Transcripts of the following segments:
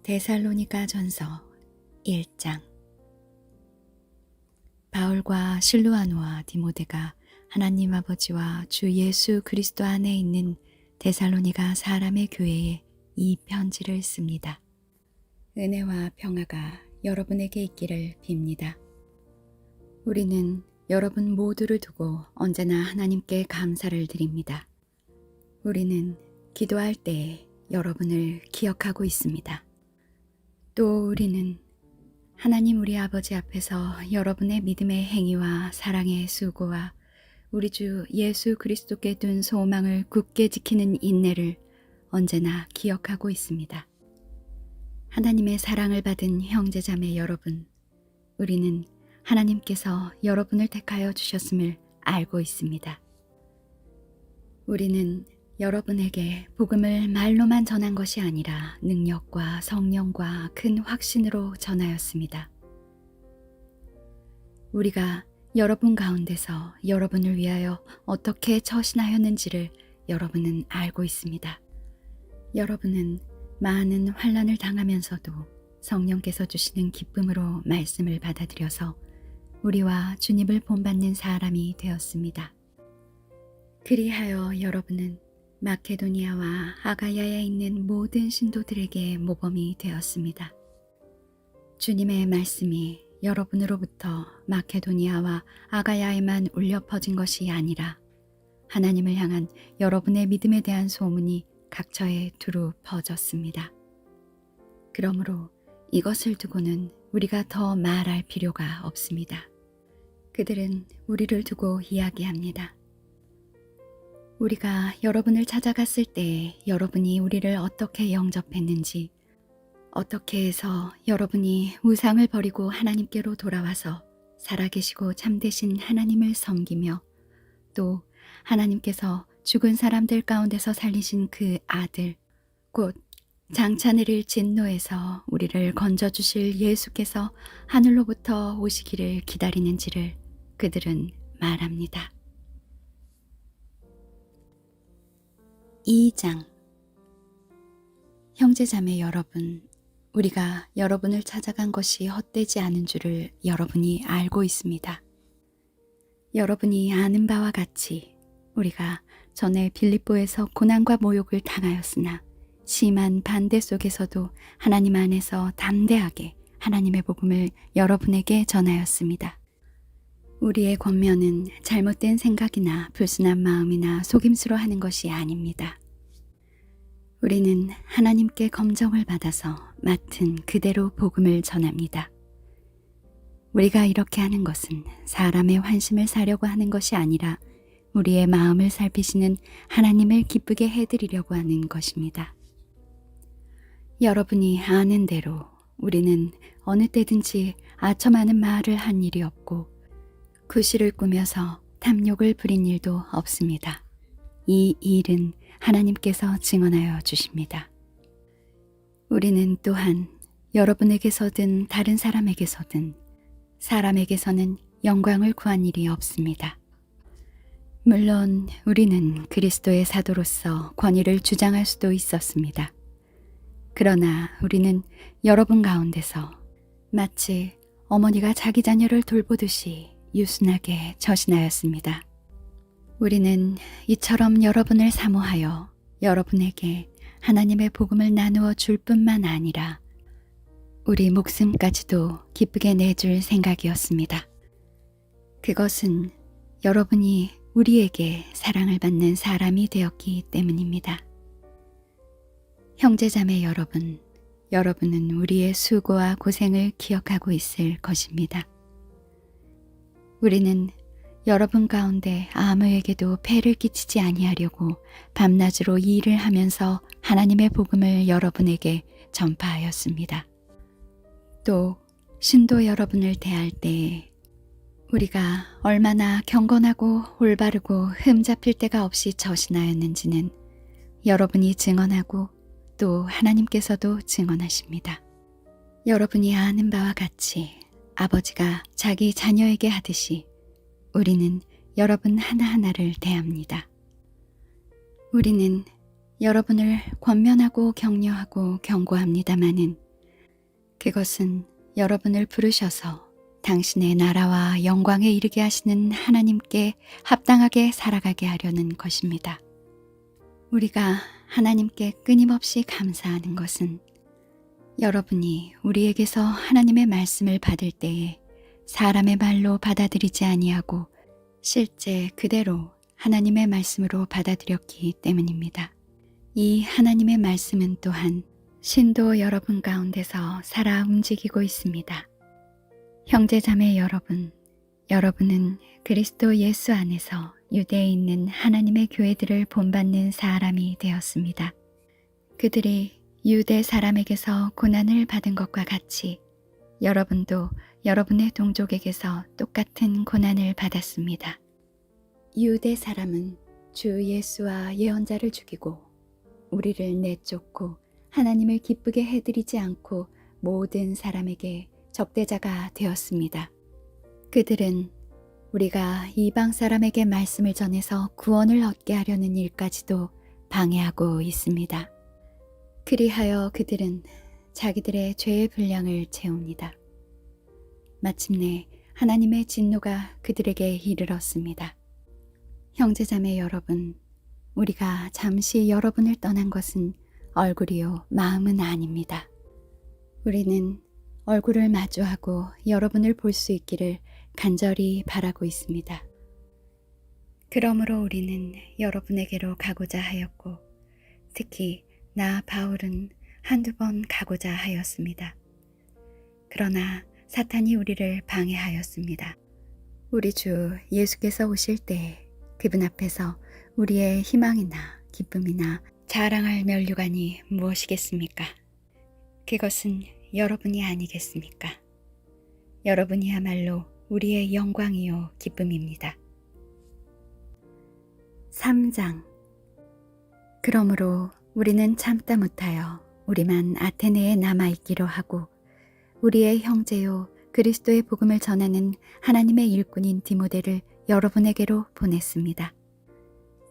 데살로니가 전서 1장. 바울과 실루아노와 디모데가 하나님 아버지와 주 예수 그리스도 안에 있는 데살로니가 사람의 교회에 이 편지를 씁니다. 은혜와 평화가 여러분에게 있기를 빕니다. 우리는 여러분 모두를 두고 언제나 하나님께 감사를 드립니다. 우리는 기도할 때 여러분을 기억하고 있습니다. 또 우리는 하나님 우리 아버지 앞에서 여러분의 믿음의 행위와 사랑의 수고와 우리 주 예수 그리스도께 둔 소망을 굳게 지키는 인내를 언제나 기억하고 있습니다. 하나님의 사랑을 받은 형제자매 여러분, 우리는 하나님께서 여러분을 택하여 주셨음을 알고 있습니다. 우리는 여러분에게 복음을 말로만 전한 것이 아니라 능력과 성령과 큰 확신으로 전하였습니다. 우리가 여러분 가운데서 여러분을 위하여 어떻게 처신하였는지를 여러분은 알고 있습니다. 여러분은 많은 환난을 당하면서도 성령께서 주시는 기쁨으로 말씀을 받아들여서 우리와 주님을 본받는 사람이 되었습니다. 그리하여 여러분은 마케도니아와 아가야에 있는 모든 신도들에게 모범이 되었습니다. 주님의 말씀이 여러분으로부터 마케도니아와 아가야에만 울려 퍼진 것이 아니라 하나님을 향한 여러분의 믿음에 대한 소문이 각처에 두루 퍼졌습니다. 그러므로 이것을 두고는 우리가 더 말할 필요가 없습니다. 그들은 우리를 두고 이야기합니다. 우리가 여러분을 찾아갔을 때 여러분이 우리를 어떻게 영접했는지, 어떻게 해서 여러분이 우상을 버리고 하나님께로 돌아와서 살아계시고 참되신 하나님을 섬기며 또 하나님께서 죽은 사람들 가운데서 살리신 그 아들, 곧 장차 내릴 진노에서 우리를 건져주실 예수께서 하늘로부터 오시기를 기다리는지를 그들은 말합니다. 2장. 형제자매 여러분, 우리가 여러분을 찾아간 것이 헛되지 않은 줄을 여러분이 알고 있습니다. 여러분이 아는 바와 같이 우리가 전에 빌립보에서 고난과 모욕을 당하였으나 심한 반대 속에서도 하나님 안에서 담대하게 하나님의 복음을 여러분에게 전하였습니다. 우리의 권면은 잘못된 생각이나 불순한 마음이나 속임수로 하는 것이 아닙니다. 우리는 하나님께 검정을 받아서 맡은 그대로 복음을 전합니다. 우리가 이렇게 하는 것은 사람의 환심을 사려고 하는 것이 아니라 우리의 마음을 살피시는 하나님을 기쁘게 해드리려고 하는 것입니다. 여러분이 아는 대로 우리는 어느 때든지 아첨하는 말을 한 일이 없고 구실을 꾸며서 탐욕을 부린 일도 없습니다. 이 일은 하나님께서 증언하여 주십니다. 우리는 또한 여러분에게서든 다른 사람에게서든 사람에게서는 영광을 구한 일이 없습니다. 물론 우리는 그리스도의 사도로서 권위를 주장할 수도 있었습니다. 그러나 우리는 여러분 가운데서 마치 어머니가 자기 자녀를 돌보듯이 유순하게 처신하였습니다. 우리는 이처럼 여러분을 사모하여 여러분에게 하나님의 복음을 나누어 줄 뿐만 아니라 우리 목숨까지도 기쁘게 내줄 생각이었습니다. 그것은 여러분이 우리에게 사랑을 받는 사람이 되었기 때문입니다. 형제자매 여러분, 여러분은 우리의 수고와 고생을 기억하고 있을 것입니다. 우리는 여러분 가운데 아무에게도 폐를 끼치지 아니하려고 밤낮으로 이 일을 하면서 하나님의 복음을 여러분에게 전파하였습니다. 또 신도 여러분을 대할 때 우리가 얼마나 경건하고 올바르고 흠잡힐 데가 없이 처신하였는지는 여러분이 증언하고 또 하나님께서도 증언하십니다. 여러분이 아는 바와 같이 아버지가 자기 자녀에게 하듯이 우리는 여러분 하나하나를 대합니다. 우리는 여러분을 권면하고 격려하고 경고합니다마는 그것은 여러분을 부르셔서 당신의 나라와 영광에 이르게 하시는 하나님께 합당하게 살아가게 하려는 것입니다. 우리가 하나님께 끊임없이 감사하는 것은 여러분이 우리에게서 하나님의 말씀을 받을 때에 사람의 말로 받아들이지 아니하고 실제 그대로 하나님의 말씀으로 받아들였기 때문입니다. 이 하나님의 말씀은 또한 신도 여러분 가운데서 살아 움직이고 있습니다. 형제자매 여러분, 여러분은 그리스도 예수 안에서 유대에 있는 하나님의 교회들을 본받는 사람이 되었습니다. 그들이 유대 사람에게서 고난을 받은 것과 같이 여러분도 여러분의 동족에게서 똑같은 고난을 받았습니다. 유대 사람은 주 예수와 예언자를 죽이고 우리를 내쫓고 하나님을 기쁘게 해드리지 않고 모든 사람에게 적대자가 되었습니다. 그들은 우리가 이방 사람에게 말씀을 전해서 구원을 얻게 하려는 일까지도 방해하고 있습니다. 그리하여 그들은 자기들의 죄의 분량을 채웁니다. 마침내 하나님의 진노가 그들에게 이르렀습니다. 형제자매 여러분, 우리가 잠시 여러분을 떠난 것은 얼굴이요 마음은 아닙니다. 우리는 얼굴을 마주하고 여러분을 볼 수 있기를 간절히 바라고 있습니다. 그러므로 우리는 여러분에게로 가고자 하였고 특히 나 바울은 한두 번 가고자 하였습니다. 그러나 사탄이 우리를 방해하였습니다. 우리 주 예수께서 오실 때 그분 앞에서 우리의 희망이나 기쁨이나 자랑할 면류관이 무엇이겠습니까? 그것은 여러분이 아니겠습니까? 여러분이야말로 우리의 영광이요 기쁨입니다. 3장. 그러므로 우리는 참다 못하여 우리만 아테네에 남아있기로 하고 우리의 형제요 그리스도의 복음을 전하는 하나님의 일꾼인 디모데를 여러분에게로 보냈습니다.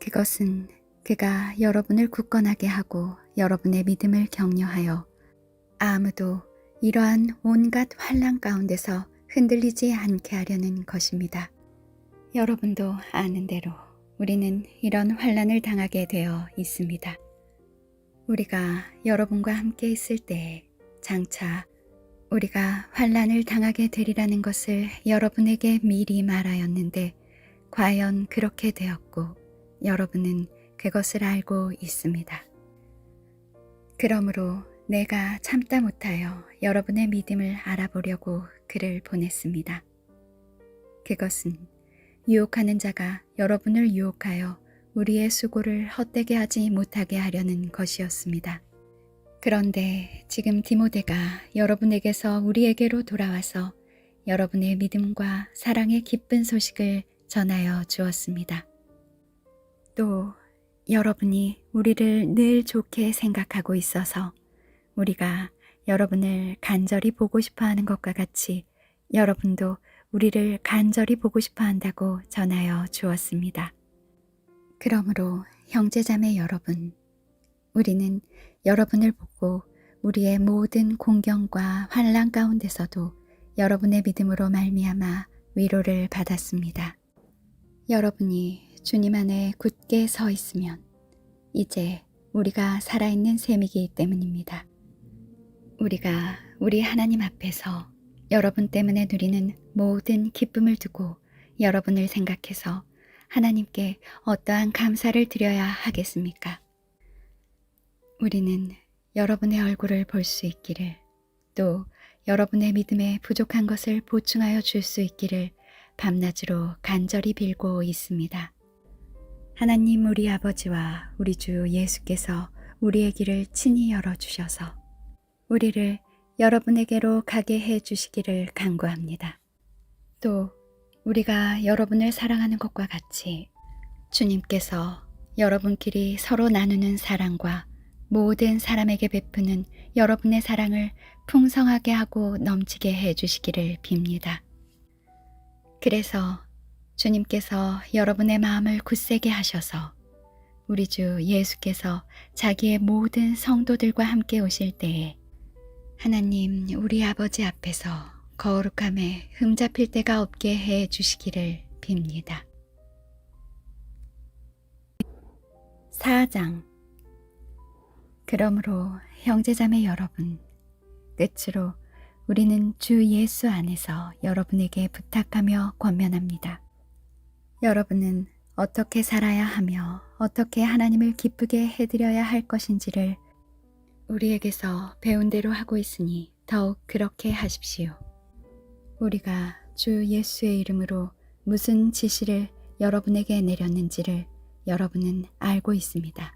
그것은 그가 여러분을 굳건하게 하고 여러분의 믿음을 격려하여 아무도 이러한 온갖 환난 가운데서 흔들리지 않게 하려는 것입니다. 여러분도 아는 대로 우리는 이런 환난을 당하게 되어 있습니다. 우리가 여러분과 함께 있을 때 장차 우리가 환난을 당하게 되리라는 것을 여러분에게 미리 말하였는데 과연 그렇게 되었고 여러분은 그것을 알고 있습니다. 그러므로 내가 참다 못하여 여러분의 믿음을 알아보려고 그를 보냈습니다. 그것은 유혹하는 자가 여러분을 유혹하여 우리의 수고를 헛되게 하지 못하게 하려는 것이었습니다. 그런데 지금 디모데가 여러분에게서 우리에게로 돌아와서 여러분의 믿음과 사랑의 기쁜 소식을 전하여 주었습니다. 또 여러분이 우리를 늘 좋게 생각하고 있어서 우리가 여러분을 간절히 보고 싶어 하는 것과 같이 여러분도 우리를 간절히 보고 싶어 한다고 전하여 주었습니다. 그러므로 형제자매 여러분, 우리는 여러분을 보고 우리의 모든 공경과 환난 가운데서도 여러분의 믿음으로 말미암아 위로를 받았습니다. 여러분이 주님 안에 굳게 서 있으면 이제 우리가 살아있는 셈이기 때문입니다. 우리가 우리 하나님 앞에서 여러분 때문에 누리는 모든 기쁨을 두고 여러분을 생각해서 하나님께 어떠한 감사를 드려야 하겠습니까? 우리는 여러분의 얼굴을 볼 수 있기를 또 여러분의 믿음에 부족한 것을 보충하여 줄 수 있기를 밤낮으로 간절히 빌고 있습니다. 하나님 우리 아버지와 우리 주 예수께서 우리의 길을 친히 열어주셔서 우리를 여러분에게로 가게 해 주시기를 간구합니다. 또 우리가 여러분을 사랑하는 것과 같이 주님께서 여러분끼리 서로 나누는 사랑과 모든 사람에게 베푸는 여러분의 사랑을 풍성하게 하고 넘치게 해 주시기를 빕니다. 그래서 주님께서 여러분의 마음을 굳세게 하셔서 우리 주 예수께서 자기의 모든 성도들과 함께 오실 때에 하나님, 우리 아버지 앞에서 거룩함에 흠잡힐 데가 없게 해 주시기를 빕니다. 4장. 그러므로 형제자매 여러분, 끝으로 우리는 주 예수 안에서 여러분에게 부탁하며 권면합니다. 여러분은 어떻게 살아야 하며 어떻게 하나님을 기쁘게 해드려야 할 것인지를 우리에게서 배운 대로 하고 있으니 더욱 그렇게 하십시오. 우리가 주 예수의 이름으로 무슨 지시를 여러분에게 내렸는지를 여러분은 알고 있습니다.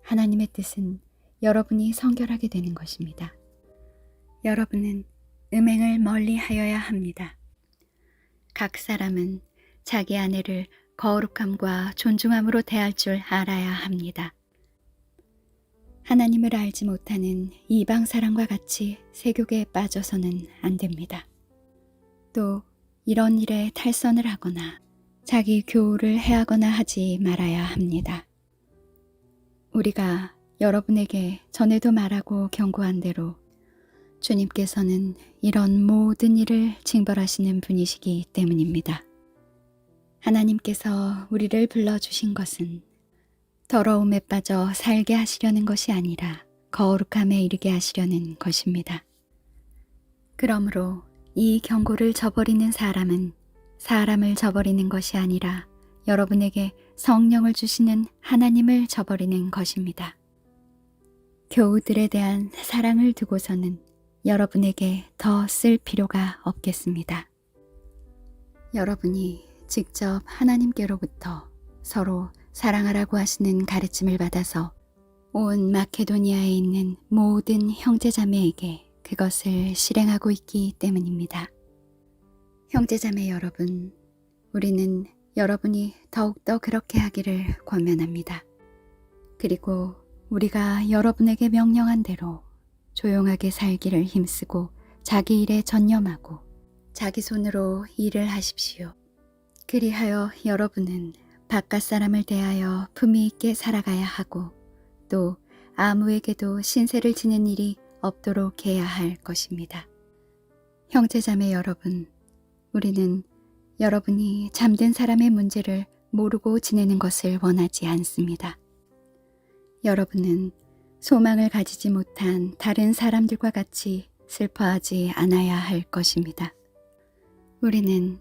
하나님의 뜻은 여러분이 성결하게 되는 것입니다. 여러분은 음행을 멀리 하여야 합니다. 각 사람은 자기 아내를 거룩함과 존중함으로 대할 줄 알아야 합니다. 하나님을 알지 못하는 이방 사람과 같이 세욕에 빠져서는 안 됩니다. 또 이런 일에 탈선을 하거나 자기 교우를 해하거나 하지 말아야 합니다. 우리가 여러분에게 전에도 말하고 경고한 대로 주님께서는 이런 모든 일을 징벌하시는 분이시기 때문입니다. 하나님께서 우리를 불러주신 것은 더러움에 빠져 살게 하시려는 것이 아니라 거룩함에 이르게 하시려는 것입니다. 그러므로 이 경고를 저버리는 사람은 사람을 저버리는 것이 아니라 여러분에게 성령을 주시는 하나님을 저버리는 것입니다. 교우들에 대한 사랑을 두고서는 여러분에게 더 쓸 필요가 없겠습니다. 여러분이 직접 하나님께로부터 서로 사랑하라고 하시는 가르침을 받아서 온 마케도니아에 있는 모든 형제자매에게 그것을 실행하고 있기 때문입니다. 형제자매 여러분, 우리는 여러분이 더욱더 그렇게 하기를 권면합니다. 그리고 우리가 여러분에게 명령한 대로 조용하게 살기를 힘쓰고 자기 일에 전념하고 자기 손으로 일을 하십시오. 그리하여 여러분은 바깥 사람을 대하여 품위 있게 살아가야 하고 또 아무에게도 신세를 지는 일이 없도록 해야 할 것입니다. 형제자매 여러분, 우리는 여러분이 잠든 사람의 문제를 모르고 지내는 것을 원하지 않습니다. 여러분은 소망을 가지지 못한 다른 사람들과 같이 슬퍼하지 않아야 할 것입니다. 우리는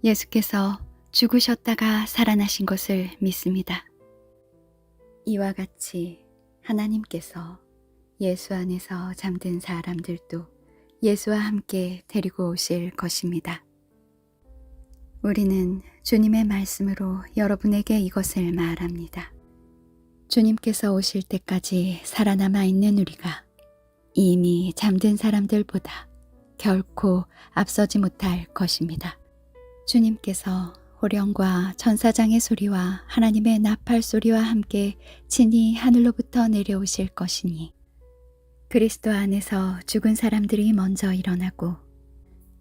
예수께서 죽으셨다가 살아나신 것을 믿습니다. 이와 같이 하나님께서 예수 안에서 잠든 사람들도 예수와 함께 데리고 오실 것입니다. 우리는 주님의 말씀으로 여러분에게 이것을 말합니다. 주님께서 오실 때까지 살아남아 있는 우리가 이미 잠든 사람들보다 결코 앞서지 못할 것입니다. 주님께서 호령과 천사장의 소리와 하나님의 나팔 소리와 함께 친히 하늘로부터 내려오실 것이니 그리스도 안에서 죽은 사람들이 먼저 일어나고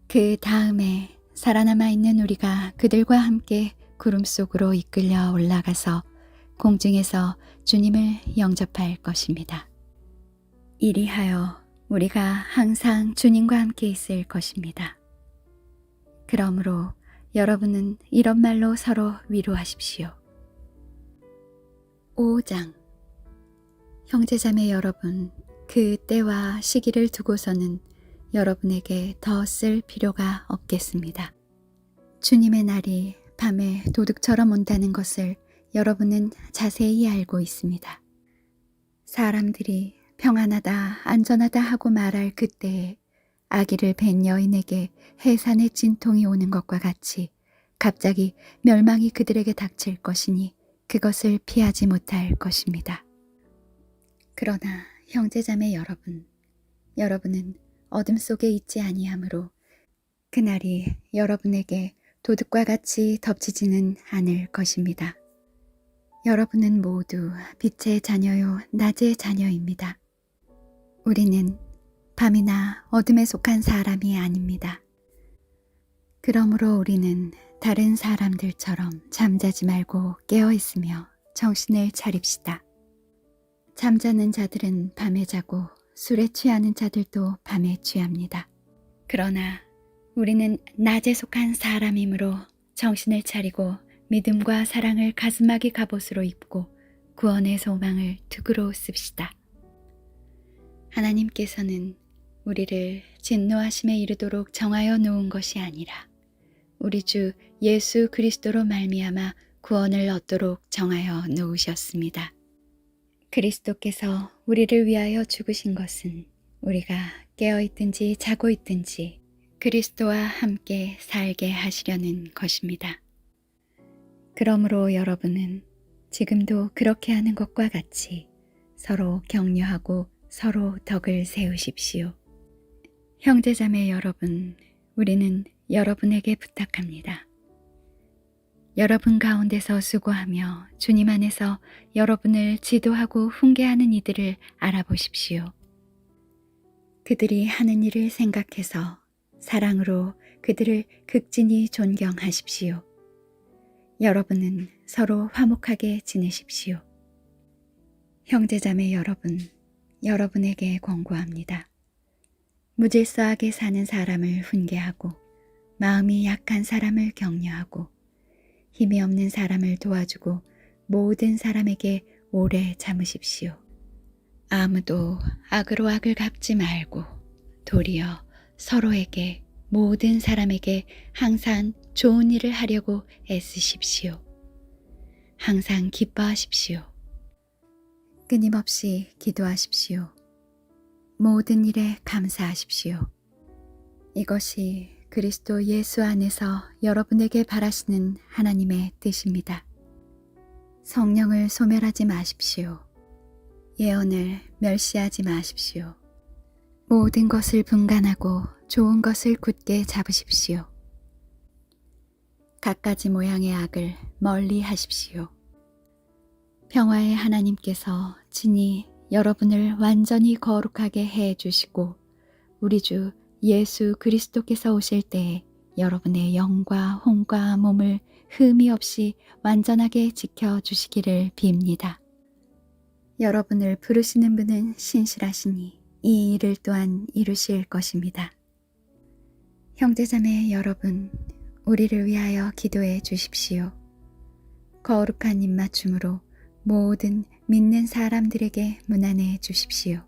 그 다음에 살아남아 있는 우리가 그들과 함께 구름 속으로 이끌려 올라가서 공중에서 주님을 영접할 것입니다. 이리하여 우리가 항상 주님과 함께 있을 것입니다. 그러므로 여러분은 이런 말로 서로 위로하십시오. 5장. 형제자매 여러분, 그 때와 시기를 두고서는 여러분에게 더 쓸 필요가 없겠습니다. 주님의 날이 밤에 도둑처럼 온다는 것을 여러분은 자세히 알고 있습니다. 사람들이 평안하다, 안전하다 하고 말할 그때에 아기를 뵌 여인에게 해산의 진통이 오는 것과 같이 갑자기 멸망이 그들에게 닥칠 것이니 그것을 피하지 못할 것입니다. 그러나 형제자매 여러분, 여러분은 어둠 속에 있지 아니하므로 그날이 여러분에게 도둑과 같이 덮치지는 않을 것입니다. 여러분은 모두 빛의 자녀요 낮의 자녀입니다. 우리는 밤이나 어둠에 속한 사람이 아닙니다. 그러므로 우리는 다른 사람들처럼 잠자지 말고 깨어있으며 정신을 차립시다. 잠자는 자들은 밤에 자고 술에 취하는 자들도 밤에 취합니다. 그러나 우리는 낮에 속한 사람이므로 정신을 차리고 믿음과 사랑을 가슴막이 갑옷으로 입고 구원의 소망을 두구로 씁시다. 하나님께서는 우리를 진노하심에 이르도록 정하여 놓은 것이 아니라 우리 주 예수 그리스도로 말미암아 구원을 얻도록 정하여 놓으셨습니다. 그리스도께서 우리를 위하여 죽으신 것은 우리가 깨어있든지 자고 있든지 그리스도와 함께 살게 하시려는 것입니다. 그러므로 여러분은 지금도 그렇게 하는 것과 같이 서로 격려하고 서로 덕을 세우십시오. 형제자매 여러분, 우리는 여러분에게 부탁합니다. 여러분 가운데서 수고하며 주님 안에서 여러분을 지도하고 훈계하는 이들을 알아보십시오. 그들이 하는 일을 생각해서 사랑으로 그들을 극진히 존경하십시오. 여러분은 서로 화목하게 지내십시오. 형제자매 여러분, 여러분에게 권고합니다. 무질서하게 사는 사람을 훈계하고 마음이 약한 사람을 격려하고 힘이 없는 사람을 도와주고 모든 사람에게 오래 참으십시오. 아무도 악으로 악을 갚지 말고 도리어 서로에게 모든 사람에게 항상 좋은 일을 하려고 애쓰십시오. 항상 기뻐하십시오. 끊임없이 기도하십시오. 모든 일에 감사하십시오. 이것이 그리스도 예수 안에서 여러분에게 바라시는 하나님의 뜻입니다. 성령을 소멸하지 마십시오. 예언을 멸시하지 마십시오. 모든 것을 분간하고 좋은 것을 굳게 잡으십시오. 갖가지 모양의 악을 멀리 하십시오. 평화의 하나님께서 친히 여러분을 완전히 거룩하게 해 주시고 우리 주 예수 그리스도께서 오실 때에 여러분의 영과 혼과 몸을 흠이 없이 완전하게 지켜주시기를 빕니다. 여러분을 부르시는 분은 신실하시니 이 일을 또한 이루실 것입니다. 형제자매 여러분, 우리를 위하여 기도해 주십시오. 거룩한 입맞춤으로 모든 믿는 사람들에게 문안해 주십시오.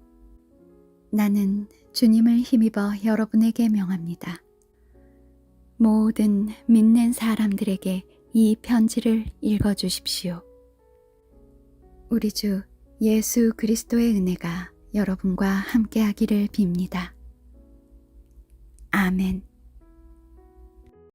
나는 주님을 힘입어 여러분에게 명합니다. 모든 믿는 사람들에게 이 편지를 읽어 주십시오. 우리 주 예수 그리스도의 은혜가 여러분과 함께하기를 빕니다. 아멘.